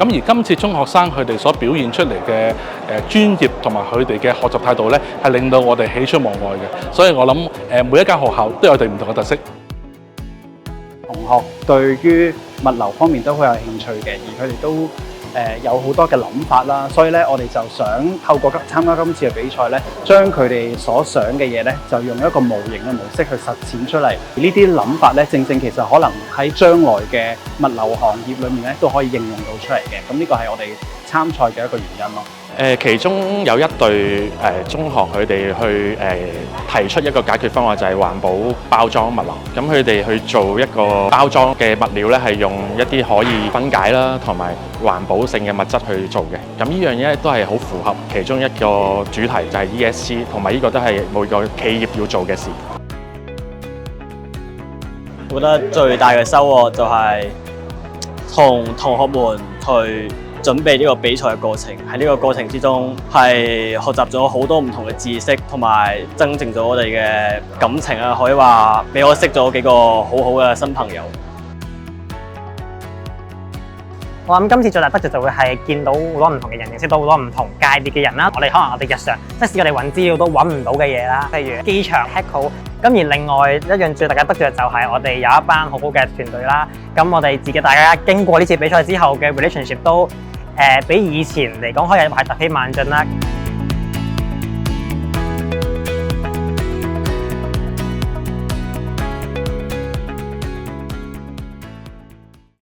咁而今次中學生佢哋所表現出嚟嘅專業同埋佢哋嘅學習態度咧，係令到我哋喜出望外嘅。所以我諗每一間學校都有佢哋唔同嘅特色。同學對於物流方面都好有興趣嘅，而佢哋都有好多嘅諗法啦，所以咧我哋就想透過參加今次嘅比賽咧，將佢哋所想嘅嘢咧，就用一個模型嘅模式去實踐出嚟。而呢啲諗法咧，正正其實可能喺將來嘅物流行業裏面咧，都可以應用到出嚟嘅。咁呢個係我哋參賽嘅一個原因咯。其中有一隊中學佢哋去提出一個解決方案，就係環保包裝物流。咁佢哋去做一個包裝嘅物料咧，係用一啲可以分解啦，同埋環保性嘅物質去做嘅。咁呢樣嘢都係好符合其中一個主題，就係 ESG， 同埋呢個都係每個企業要做嘅事。我覺得最大嘅收穫就係同同學們去準備呢個比賽嘅過程，喺呢個過程之中係學習咗好多唔同嘅知識，同埋增進咗我哋嘅感情啊！可以話俾我識咗幾個好好嘅新朋友。我諗今次最大得着就會係見到好多唔同嘅人，認識到好多唔同界別嘅人啦。我哋可能我哋日常即使我哋揾資料都揾唔到嘅嘢啦，譬如機場 Hackle。咁而另外一樣最大嘅得着就係我哋有一班好好嘅團隊啦。咁我哋自己大家經過呢次比賽之後嘅 relationship 都比以前嚟講可以話係突飛猛進啦。